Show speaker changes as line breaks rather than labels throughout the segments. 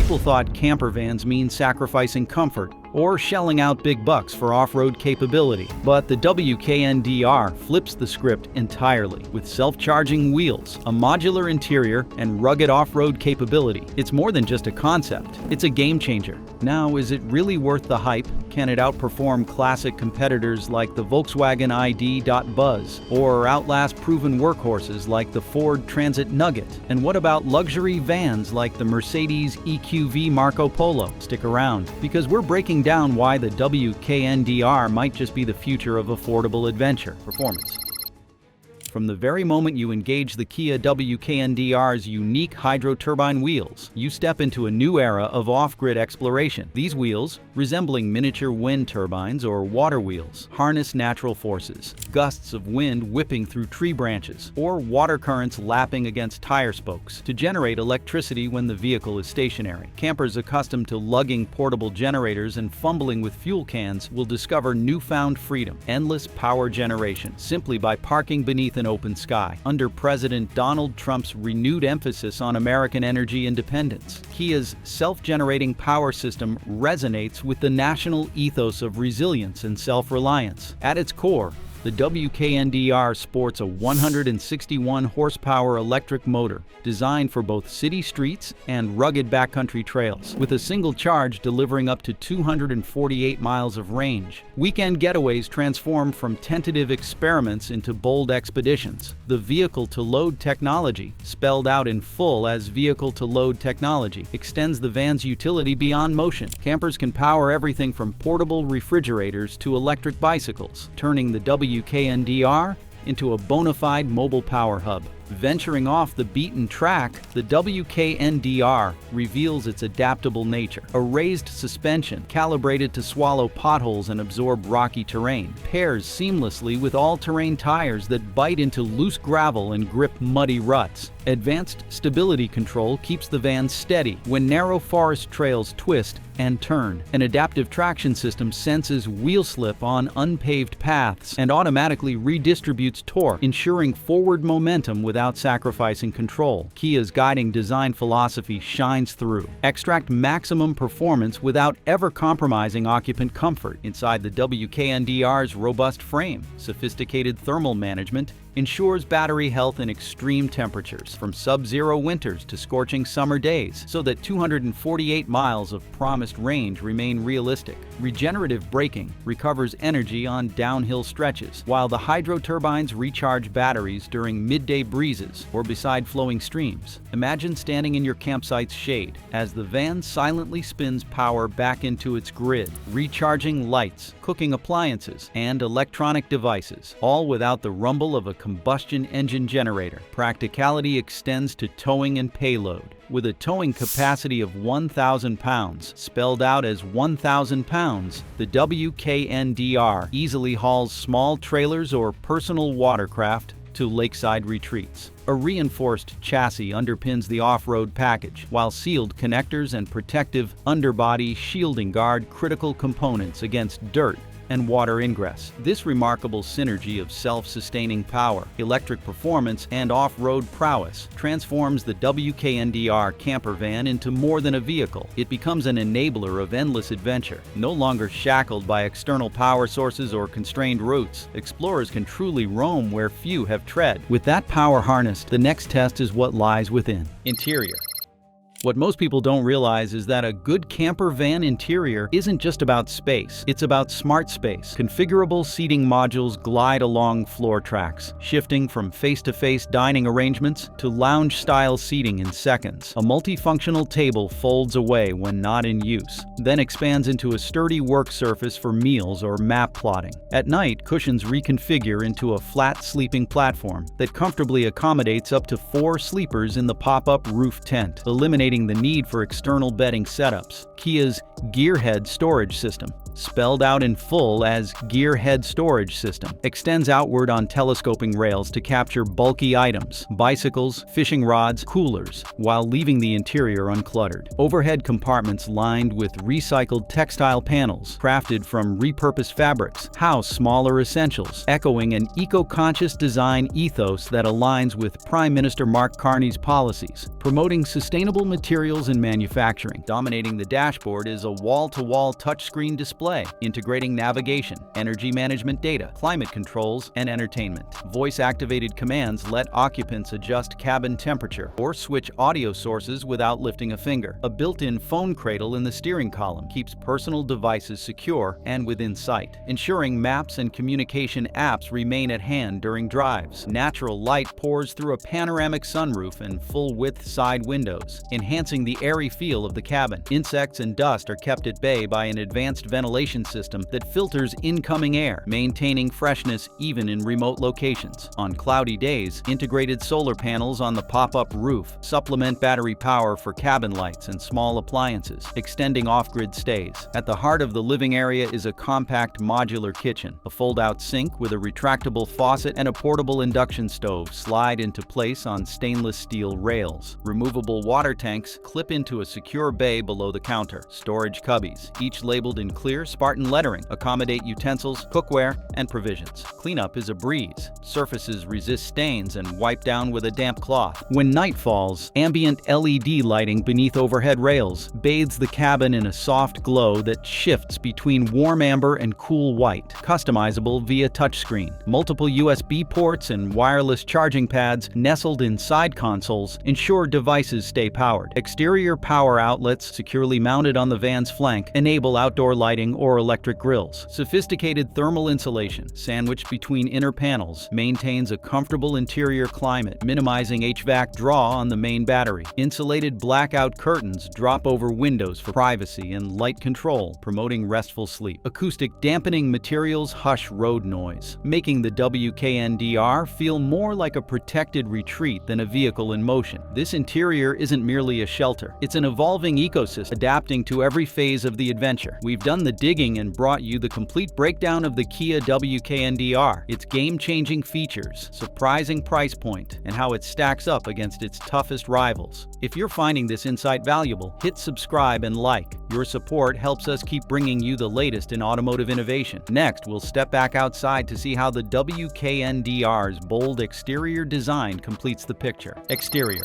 People thought camper vans mean sacrificing comfort or shelling out big bucks for off-road capability. But the WKNDR flips the script entirely. With self-charging wheels, a modular interior, and rugged off-road capability, it's more than just a concept. It's a game changer. Now, is it really worth the hype? Can it outperform classic competitors like the Volkswagen ID.Buzz or outlast proven workhorses like the Ford Transit Nugget? And what about luxury vans like the Mercedes EQV Marco Polo? Stick around, because we're breaking down why the WKNDR might just be the future of affordable adventure performance. From the very moment you engage the Kia WKNDR's unique hydro-turbine wheels, you step into a new era of off-grid exploration. These wheels, resembling miniature wind turbines or water wheels, harness natural forces, gusts of wind whipping through tree branches, or water currents lapping against tire spokes to generate electricity when the vehicle is stationary. Campers accustomed to lugging portable generators and fumbling with fuel cans will discover newfound freedom, endless power generation, simply by parking beneath an open sky. Under President Donald Trump's renewed emphasis on American energy independence, Kia's self-generating power system resonates with the national ethos of resilience and self-reliance. At its core, the WKNDR sports a 161 horsepower electric motor designed for both city streets and rugged backcountry trails, with a single charge delivering up to 248 miles of range. Weekend getaways transform from tentative experiments into bold expeditions. The vehicle-to-load technology, spelled out in full as vehicle-to-load technology, extends the van's utility beyond motion. Campers can power everything from portable refrigerators to electric bicycles, turning the WKNDR into a bona fide mobile power hub. Venturing off the beaten track, the WKNDR reveals its adaptable nature. A raised suspension, calibrated to swallow potholes and absorb rocky terrain, pairs seamlessly with all-terrain tires that bite into loose gravel and grip muddy ruts. Advanced stability control keeps the van steady when narrow forest trails twist and turn. An adaptive traction system senses wheel slip on unpaved paths and automatically redistributes torque, ensuring forward momentum without sacrificing control. Kia's guiding design philosophy shines through. Extract maximum performance without ever compromising occupant comfort. Inside the WKNDR's robust frame, sophisticated thermal management ensures battery health in extreme temperatures, from sub-zero winters to scorching summer days, so that 248 miles of promised range remain realistic. Regenerative braking recovers energy on downhill stretches, while the hydro turbines recharge batteries during midday breezes or beside flowing streams. Imagine standing in your campsite's shade as the van silently spins power back into its grid, recharging lights, cooking appliances, and electronic devices, all without the rumble of a combustion engine generator. Practicality extends to towing and payload. With a towing capacity of 1,000 pounds, spelled out as 1,000 pounds, the WKNDR easily hauls small trailers or personal watercraft to lakeside retreats. A reinforced chassis underpins the off-road package, while sealed connectors and protective underbody shielding guard critical components against dirt and water ingress. This remarkable synergy of self-sustaining power, electric performance, and off-road prowess transforms the WKNDR camper van into more than a vehicle. It becomes an enabler of endless adventure. No longer shackled by external power sources or constrained routes, explorers can truly roam where few have tread. With that power harnessed, the next test is what lies within. Interior. What most people don't realize is that a good camper van interior isn't just about space, it's about smart space. Configurable seating modules glide along floor tracks, shifting from face-to-face dining arrangements to lounge-style seating in seconds. A multifunctional table folds away when not in use, then expands into a sturdy work surface for meals or map plotting. At night, cushions reconfigure into a flat sleeping platform that comfortably accommodates up to 4 sleepers in the pop-up roof tent, eliminating the need for external bedding setups. Kia's Gearhead storage system, spelled out in full as Gear Head Storage System, extends outward on telescoping rails to capture bulky items, bicycles, fishing rods, coolers, while leaving the interior uncluttered. Overhead compartments lined with recycled textile panels, crafted from repurposed fabrics, house smaller essentials, echoing an eco-conscious design ethos that aligns with Prime Minister Mark Carney's policies, promoting sustainable materials in manufacturing. Dominating the dashboard is a wall-to-wall touchscreen display, integrating navigation, energy management data, climate controls, and entertainment. Voice-activated commands let occupants adjust cabin temperature or switch audio sources without lifting a finger. A built-in phone cradle in the steering column keeps personal devices secure and within sight, ensuring maps and communication apps remain at hand during drives. Natural light pours through a panoramic sunroof and full-width side windows, enhancing the airy feel of the cabin. Insects and dust are kept at bay by an advanced ventilation system that filters incoming air, maintaining freshness even in remote locations. On cloudy days, integrated solar panels on the pop-up roof supplement battery power for cabin lights and small appliances, extending off-grid stays. At the heart of the living area is a compact modular kitchen. A fold-out sink with a retractable faucet and a portable induction stove slide into place on stainless steel rails. Removable water tanks clip into a secure bay below the counter. Storage cubbies, each labeled in clear Spartan lettering, accommodate utensils, cookware, and provisions. Cleanup is a breeze. Surfaces resist stains and wipe down with a damp cloth. When night falls, ambient LED lighting beneath overhead rails bathes the cabin in a soft glow that shifts between warm amber and cool white, customizable via touchscreen. Multiple USB ports and wireless charging pads nestled inside consoles ensure devices stay powered. Exterior power outlets securely mounted on the van's flank enable outdoor lighting or electric grills. Sophisticated thermal insulation, sandwiched between inner panels, maintains a comfortable interior climate, minimizing HVAC draw on the main battery. Insulated blackout curtains drop over windows for privacy and light control, promoting restful sleep. Acoustic dampening materials hush road noise, making the WKNDR feel more like a protected retreat than a vehicle in motion. This interior isn't merely a shelter. It's an evolving ecosystem, adapting to every phase of the adventure. We've done the digging and brought you the complete breakdown of the Kia WKNDR, its game-changing features, surprising price point, and how it stacks up against its toughest rivals. If you're finding this insight valuable, hit subscribe and like. Your support helps us keep bringing you the latest in automotive innovation. Next, we'll step back outside to see how the WKNDR's bold exterior design completes the picture. Exterior.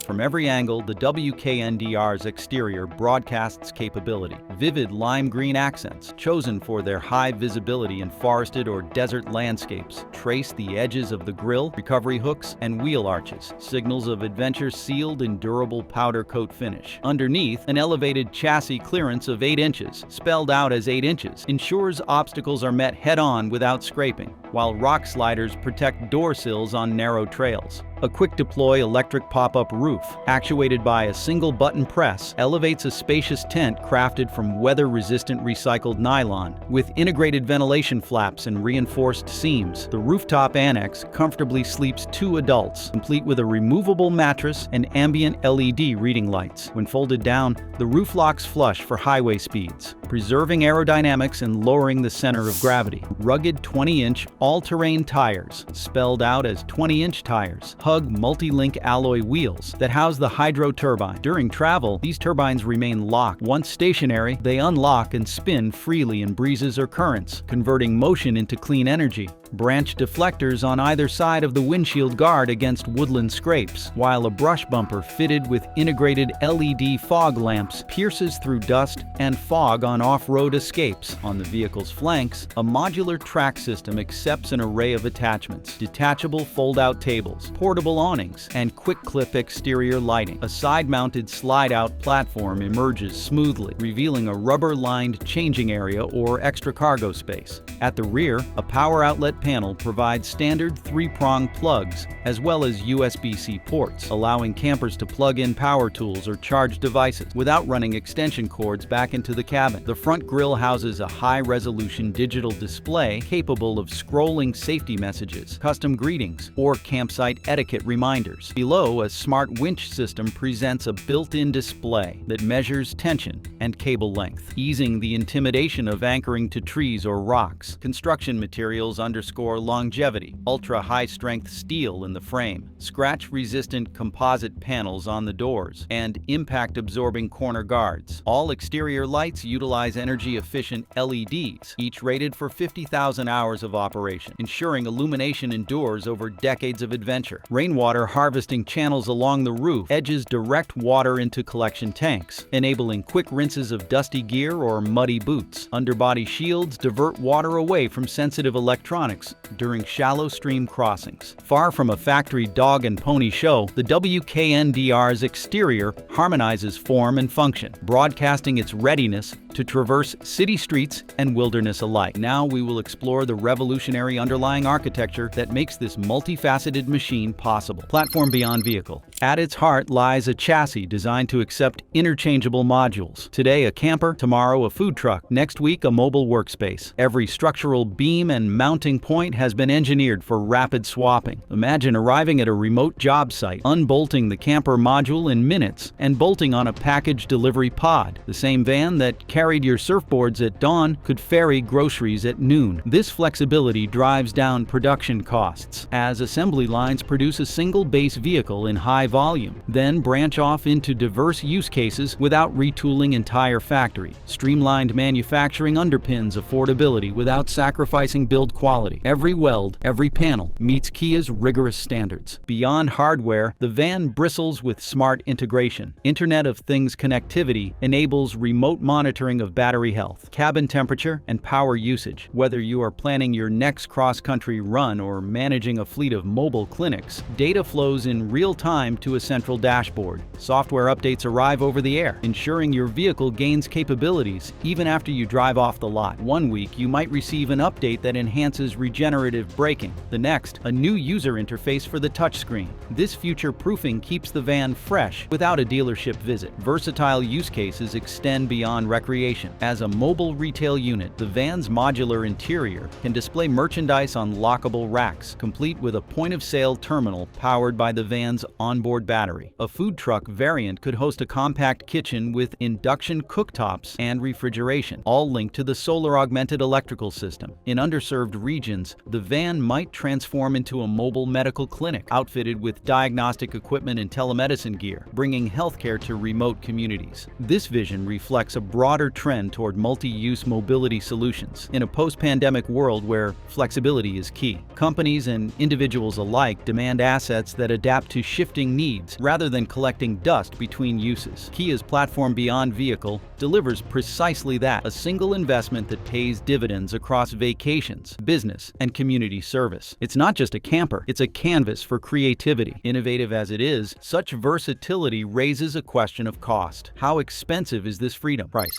From every angle, the WKNDR's exterior broadcasts capability. Vivid lime green accents, chosen for their high visibility in forested or desert landscapes, trace the edges of the grille, recovery hooks, and wheel arches, signals of adventure sealed in durable powder coat finish. Underneath, an elevated chassis clearance of 8 inches, spelled out as 8 inches, ensures obstacles are met head-on without scraping, while rock sliders protect door sills on narrow trails. A quick-deploy electric pop-up roof, actuated by a single button press, elevates a spacious tent crafted from weather-resistant recycled nylon. With integrated ventilation flaps and reinforced seams, the rooftop annex comfortably sleeps 2 adults, complete with a removable mattress and ambient LED reading lights. When folded down, the roof locks flush for highway speeds, preserving aerodynamics and lowering the center of gravity. Rugged 20-inch all-terrain tires, spelled out as 20-inch tires, hug multi-link alloy wheels that house the hydro turbine. During travel, these turbines remain locked. Once stationary, they unlock and spin freely in breezes or currents, converting motion into clean energy. Branch deflectors on either side of the windshield guard against woodland scrapes, while a brush bumper fitted with integrated LED fog lamps pierces through dust and fog on off-road escapes. On the vehicle's flanks, a modular track system accepts an array of attachments: detachable fold-out tables, portable awnings, and quick-clip exterior lighting. A side-mounted slide-out platform emerges smoothly, revealing a rubber-lined changing area or extra cargo space. At the rear, a power outlet panel provides standard 3-prong plugs as well as USB-C ports, allowing campers to plug in power tools or charge devices without running extension cords back into the cabin. The front grille houses a high-resolution digital display capable of scrolling safety messages, custom greetings, or campsite etiquette etiquette reminders. Below, a smart winch system presents a built-in display that measures tension and cable length, easing the intimidation of anchoring to trees or rocks. Construction materials underscore longevity. Ultra-high-strength steel in the frame, scratch-resistant composite panels on the doors, and impact-absorbing corner guards. All exterior lights utilize energy-efficient LEDs, each rated for 50,000 hours of operation, ensuring illumination endures over decades of adventure. Rainwater harvesting channels along the roof edges direct water into collection tanks, enabling quick rinses of dusty gear or muddy boots. Underbody shields divert water away from sensitive electronics during shallow stream crossings. Far from a factory dog and pony show, the WKNDR's exterior harmonizes form and function, broadcasting its readiness to traverse city streets and wilderness alike. Now we will explore the revolutionary underlying architecture that makes this multifaceted machine possible. Platform beyond vehicle. At its heart lies a chassis designed to accept interchangeable modules. Today a camper, tomorrow a food truck, next week a mobile workspace. Every structural beam and mounting point has been engineered for rapid swapping. Imagine arriving at a remote job site, unbolting the camper module in minutes, and bolting on a package delivery pod. The same van that carried your surfboards at dawn could ferry groceries at noon. This flexibility drives down production costs, as assembly lines produce a single base vehicle in high volume, then branch off into diverse use cases without retooling entire factory. Streamlined manufacturing underpins affordability without sacrificing build quality. Every weld, every panel meets Kia's rigorous standards. Beyond hardware, the van bristles with smart integration. Internet of Things connectivity enables remote monitoring of battery health, cabin temperature, and power usage. Whether you are planning your next cross-country run or managing a fleet of mobile clinics, data flows in real time to a central dashboard. Software updates arrive over the air, ensuring your vehicle gains capabilities even after you drive off the lot. One week, you might receive an update that enhances regenerative braking. The next, a new user interface for the touchscreen. This future-proofing keeps the van fresh without a dealership visit. Versatile use cases extend beyond recreation. As a mobile retail unit, the van's modular interior can display merchandise on lockable racks, complete with a point-of-sale terminal powered by the van's onboard battery. A food truck variant could host a compact kitchen with induction cooktops and refrigeration, all linked to the solar-augmented electrical system. In underserved regions, the van might transform into a mobile medical clinic, outfitted with diagnostic equipment and telemedicine gear, bringing healthcare to remote communities. This vision reflects a broader trend toward multi-use mobility solutions. In a post-pandemic world where flexibility is key, companies and individuals alike demand assets that adapt to shifting needs rather than collecting dust between uses. Kia's platform beyond vehicle delivers precisely that, a single investment that pays dividends across vacations, business, and community service. It's not just a camper, it's a canvas for creativity. Innovative as it is, such versatility raises a question of cost. How expensive is this freedom? Price.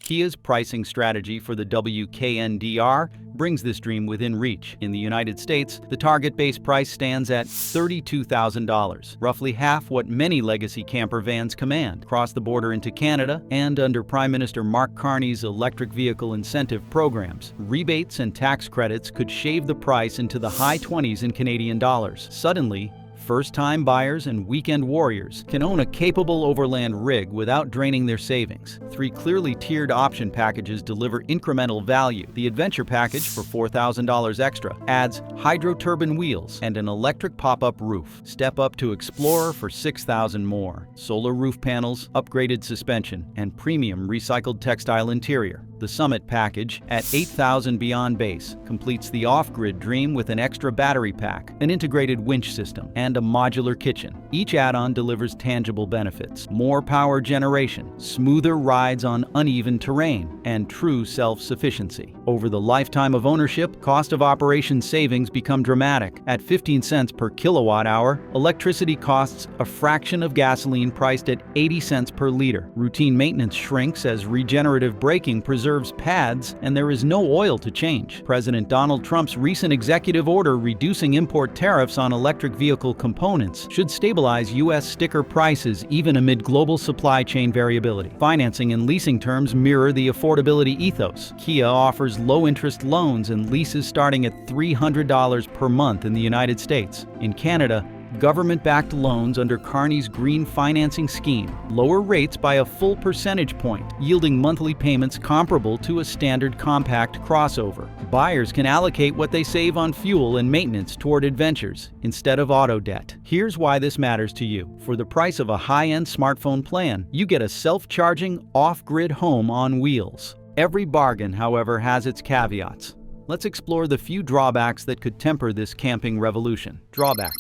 Kia's pricing strategy for the WKNDR brings this dream within reach. In the United States, the target base price stands at $32,000, roughly half what many legacy camper vans command. Cross the border into Canada, and under Prime Minister Mark Carney's electric vehicle incentive programs, rebates and tax credits could shave the price into the high 20s in Canadian dollars. Suddenly, first-time buyers and weekend warriors can own a capable overland rig without draining their savings. 3 clearly tiered option packages deliver incremental value. The Adventure package for $4,000 extra adds hydro-turbine wheels and an electric pop-up roof. Step up to Explorer for $6,000 more. Solar roof panels, upgraded suspension, and premium recycled textile interior. The Summit package, at $8,000 beyond base, completes the off-grid dream with an extra battery pack, an integrated winch system, and a modular kitchen. Each add-on delivers tangible benefits: more power generation, smoother rides on uneven terrain, and true self-sufficiency. Over the lifetime of ownership, cost of operation savings become dramatic. At 15 cents per kilowatt hour, electricity costs a fraction of gasoline priced at 80 cents per liter. Routine maintenance shrinks as regenerative braking preserves pads, and there is no oil to change. President Donald Trump's recent executive order reducing import tariffs on electric vehicle components should stabilize U.S. sticker prices even amid global supply chain variability. Financing and leasing terms mirror the affordability ethos. Kia offers low-interest loans and leases starting at $300 per month in the United States. In Canada, government-backed loans under Carney's Green Financing Scheme lower rates by a full percentage point, yielding monthly payments comparable to a standard compact crossover. Buyers can allocate what they save on fuel and maintenance toward adventures instead of auto debt. Here's why this matters to you. For the price of a high-end smartphone plan, you get a self-charging, off-grid home on wheels. Every bargain, however, has its caveats. Let's explore the few drawbacks that could temper this camping revolution. Drawback: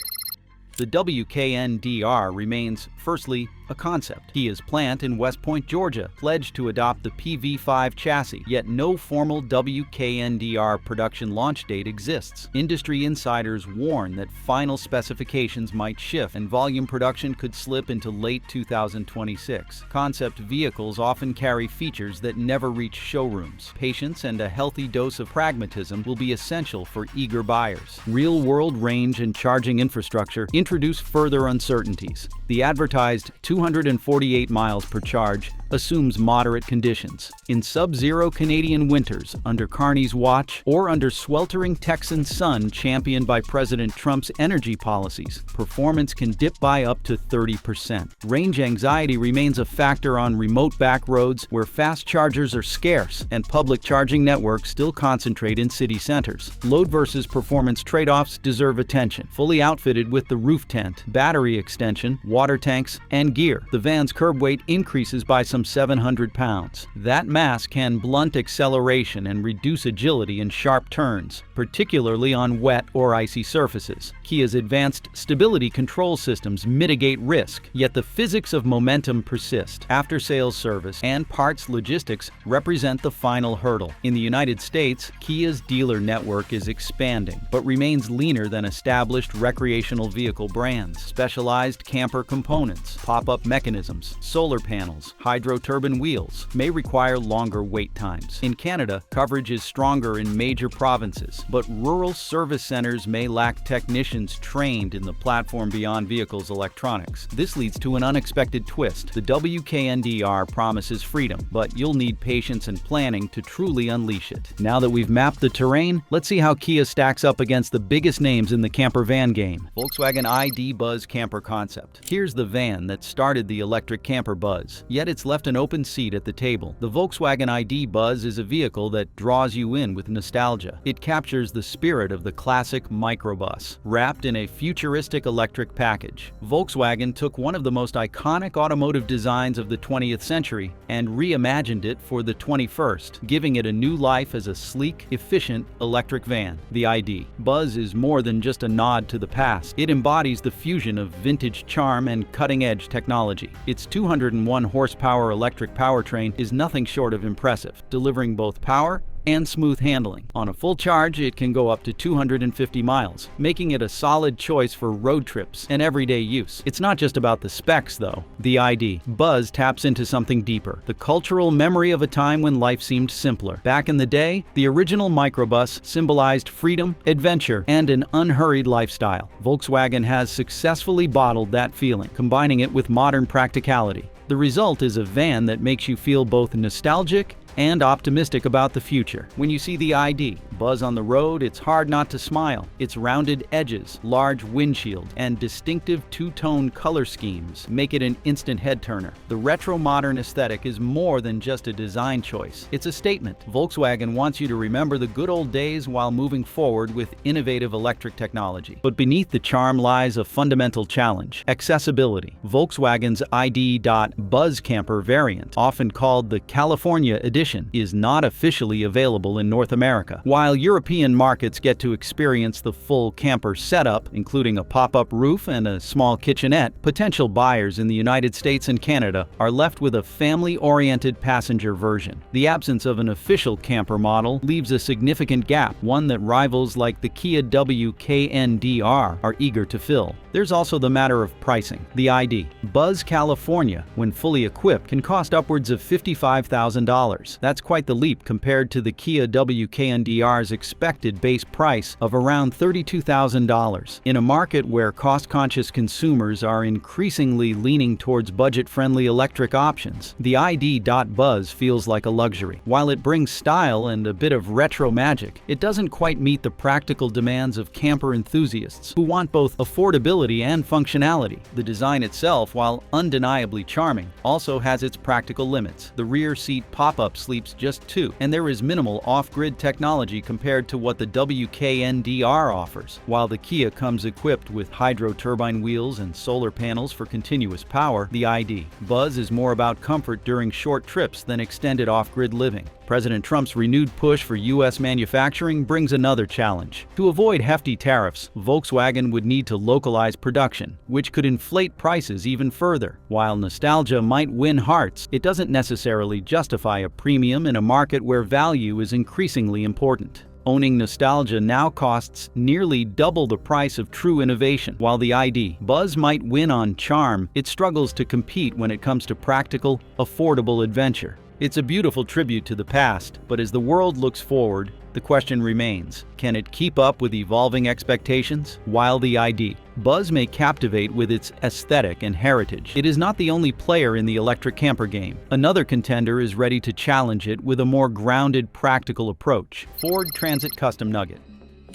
the WKNDR remains, firstly, a concept. Kia's plant in West Point, Georgia, pledged to adopt the PV5 chassis, yet no formal WKNDR production launch date exists. Industry insiders warn that final specifications might shift and volume production could slip into late 2026. Concept vehicles often carry features that never reach showrooms. Patience and a healthy dose of pragmatism will be essential for eager buyers. Real-world range and charging infrastructure introduce further uncertainties. The advertised 248 miles per charge assumes moderate conditions. In sub-zero Canadian winters, under Carney's watch, or under sweltering Texan sun championed by President Trump's energy policies, performance can dip by up to 30%. Range anxiety remains a factor on remote back roads where fast chargers are scarce and public charging networks still concentrate in city centers. Load versus performance trade-offs deserve attention. Fully outfitted with the roof tent, battery extension, water tanks, and gear, the van's curb weight increases by some 700 pounds. That mass can blunt acceleration and reduce agility in sharp turns, particularly on wet or icy surfaces. Kia's advanced stability control systems mitigate risk, yet the physics of momentum persist. After-sales service and parts logistics represent the final hurdle. In the United States, Kia's dealer network is expanding, but remains leaner than established recreational vehicle brands. Specialized camper components, pop-up mechanisms, solar panels, hydro-turbine wheels may require longer wait times. In Canada, coverage is stronger in major provinces, but rural service centers may lack technicians trained in the platform beyond vehicles electronics. This leads to an unexpected twist. The WKNDR promises freedom, but you'll need patience and planning to truly unleash it. Now that we've mapped the terrain, let's see how Kia stacks up against the biggest names in the camper van game. Volkswagen ID.Buzz camper concept. Here's the van that started the electric camper buzz, yet it's left an open seat at the table. The Volkswagen ID.Buzz is a vehicle that draws you in with nostalgia. It captures the spirit of the classic microbus, wrapped in a futuristic electric package. Volkswagen took one of the most iconic automotive designs of the 20th century and reimagined it for the 21st, giving it a new life as a sleek, efficient electric van. The ID.Buzz is more than just a nod to the past. It embodies the fusion of vintage charm and cutting-edge technology. Its 201 horsepower electric powertrain is nothing short of impressive, delivering both power and smooth handling. On a full charge, it can go up to 250 miles, making it a solid choice for road trips and everyday use. It's not just about the specs, though. The ID.Buzz taps into something deeper, the cultural memory of a time when life seemed simpler. Back in the day, the original microbus symbolized freedom, adventure, and an unhurried lifestyle. Volkswagen has successfully bottled that feeling, combining it with modern practicality. The result is a van that makes you feel both nostalgic and optimistic about the future. When you see the ID.Buzz on the road, it's hard not to smile. Its rounded edges, large windshield, and distinctive two-tone color schemes make it an instant head-turner. The retro-modern aesthetic is more than just a design choice. It's a statement. Volkswagen wants you to remember the good old days while moving forward with innovative electric technology. But beneath the charm lies a fundamental challenge: accessibility. Volkswagen's ID.Buzz camper variant, often called the California Edition, is not officially available in North America. While European markets get to experience the full camper setup, including a pop-up roof and a small kitchenette, potential buyers in the United States and Canada are left with a family-oriented passenger version. The absence of an official camper model leaves a significant gap, one that rivals like the Kia WKNDR are eager to fill. There's also the matter of pricing. The ID.Buzz California, when fully equipped, can cost upwards of $55,000. That's quite the leap compared to the Kia WKNDR's expected base price of around $32,000. In a market where cost-conscious consumers are increasingly leaning towards budget-friendly electric options, the ID.Buzz feels like a luxury. While it brings style and a bit of retro magic, it doesn't quite meet the practical demands of camper enthusiasts who want both affordability and functionality. The design itself, while undeniably charming, also has its practical limits. The rear seat pop-up sleeps just 2, and there is minimal off-grid technology compared to what the WKNDR offers. While the Kia comes equipped with hydro-turbine wheels and solar panels for continuous power, the ID.Buzz is more about comfort during short trips than extended off-grid living. President Trump's renewed push for U.S. manufacturing brings another challenge. To avoid hefty tariffs, Volkswagen would need to localize production, which could inflate prices even further. While nostalgia might win hearts, it doesn't necessarily justify a premium in a market where value is increasingly important. Owning nostalgia now costs nearly double the price of true innovation. While the ID.Buzz might win on charm, it struggles to compete when it comes to practical, affordable adventure. It's a beautiful tribute to the past, but as the world looks forward, the question remains, can it keep up with evolving expectations? While the ID.Buzz may captivate with its aesthetic and heritage, it is not the only player in the electric camper game. Another contender is ready to challenge it with a more grounded, practical approach: Ford Transit Nugget.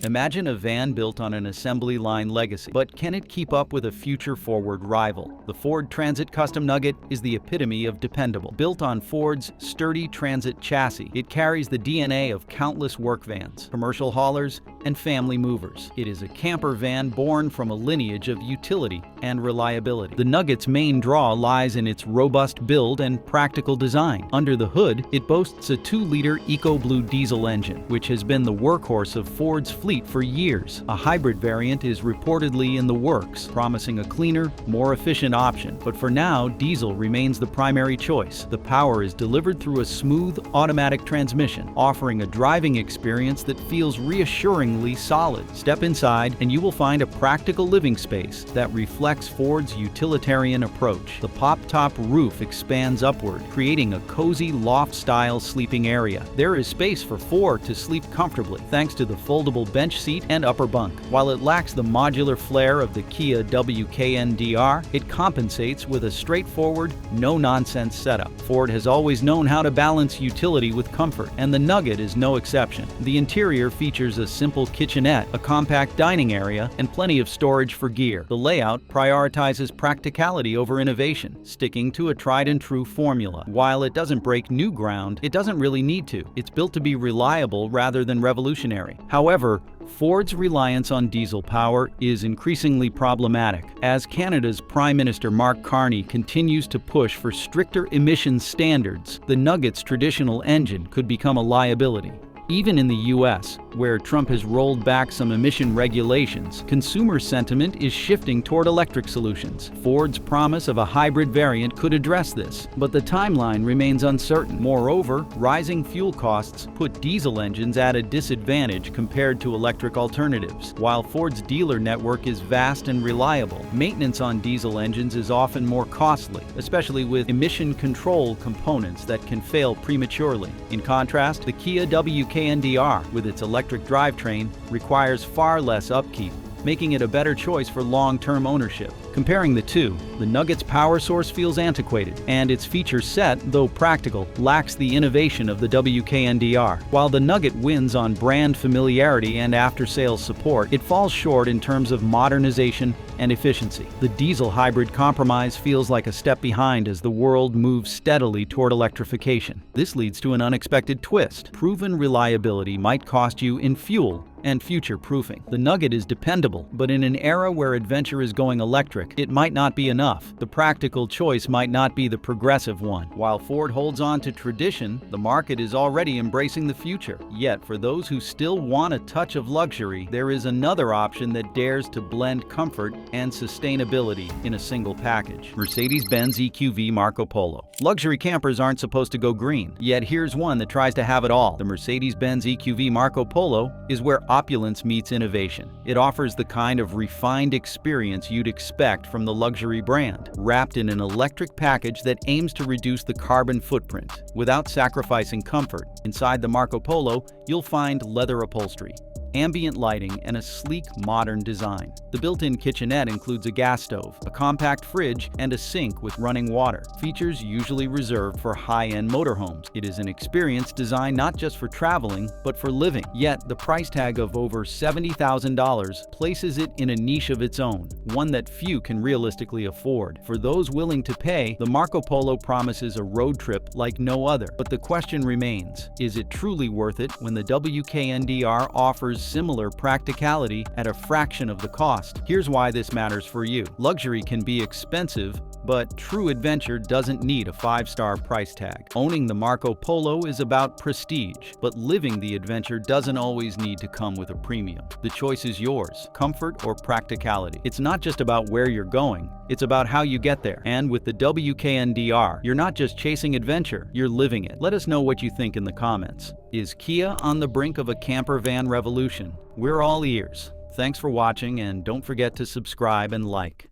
Imagine a van built on an assembly line legacy, but can it keep up with a future-forward rival? The Ford Transit Nugget is the epitome of dependable. Built on Ford's sturdy transit chassis, it carries the DNA of countless work vans, commercial haulers, and family movers. It is a camper van born from a lineage of utility and reliability. The Nugget's main draw lies in its robust build and practical design. Under the hood, it boasts a 2-liter EcoBlue diesel engine, which has been the workhorse of Ford's fleet for years. A hybrid variant is reportedly in the works, promising a cleaner, more efficient option. But for now, diesel remains the primary choice. The power is delivered through a smooth, automatic transmission, offering a driving experience that feels reassuringly solid. Step inside, and you will find a practical living space that reflects Ford's utilitarian approach. The pop-top roof expands upward, creating a cozy loft-style sleeping area. There is space for 4 to sleep comfortably, thanks to the foldable bench seat and upper bunk. While it lacks the modular flair of the Kia WKNDR, it compensates with a straightforward, no-nonsense setup. Ford has always known how to balance utility with comfort, and the Nugget is no exception. The interior features a simple kitchenette, a compact dining area, and plenty of storage for gear. The layout prioritizes practicality over innovation, sticking to a tried-and-true formula. While it doesn't break new ground, it doesn't really need to. It's built to be reliable rather than revolutionary. However, Ford's reliance on diesel power is increasingly problematic. As Canada's Prime Minister Mark Carney continues to push for stricter emissions standards, the Nugget's traditional engine could become a liability. Even in the U.S., where Trump has rolled back some emission regulations, consumer sentiment is shifting toward electric solutions. Ford's promise of a hybrid variant could address this, but the timeline remains uncertain. Moreover, rising fuel costs put diesel engines at a disadvantage compared to electric alternatives. While Ford's dealer network is vast and reliable, maintenance on diesel engines is often more costly, especially with emission control components that can fail prematurely. In contrast, the Kia WKNDR, with its electric drivetrain, requires far less upkeep, making it a better choice for long-term ownership. Comparing the two, the Nugget's power source feels antiquated, and its feature set, though practical, lacks the innovation of the WKNDR. While the Nugget wins on brand familiarity and after-sales support, it falls short in terms of modernization and efficiency. The diesel hybrid compromise feels like a step behind as the world moves steadily toward electrification. This leads to an unexpected twist. Proven reliability might cost you in fuel and future-proofing. The Nugget is dependable, but in an era where adventure is going electric, it might not be enough. The practical choice might not be the progressive one. While Ford holds on to tradition, the market is already embracing the future. Yet, for those who still want a touch of luxury, there is another option that dares to blend comfort and sustainability in a single package: Mercedes-Benz EQV Marco Polo. Luxury campers aren't supposed to go green, yet here's one that tries to have it all. The Mercedes-Benz EQV Marco Polo is where Opulence meets innovation. It offers the kind of refined experience you'd expect from the luxury brand, wrapped in an electric package that aims to reduce the carbon footprint without sacrificing comfort. Inside the Marco Polo, you'll find leather upholstery, ambient lighting, and a sleek, modern design. The built-in kitchenette includes a gas stove, a compact fridge, and a sink with running water, features usually reserved for high-end motorhomes. It is an experience designed not just for traveling, but for living. Yet, the price tag of over $70,000 places it in a niche of its own, one that few can realistically afford. For those willing to pay, the Marco Polo promises a road trip like no other. But the question remains, is it truly worth it when the WKNDR offers similar practicality at a fraction of the cost? Here's why this matters for you. Luxury can be expensive, but true adventure doesn't need a 5-star price tag. Owning the Marco Polo is about prestige, but living the adventure doesn't always need to come with a premium. The choice is yours, comfort or practicality. It's not just about where you're going, it's about how you get there. And with the WKNDR, you're not just chasing adventure, you're living it. Let us know what you think in the comments. Is Kia on the brink of a camper van revolution? We're all ears. Thanks for watching, and don't forget to subscribe and like.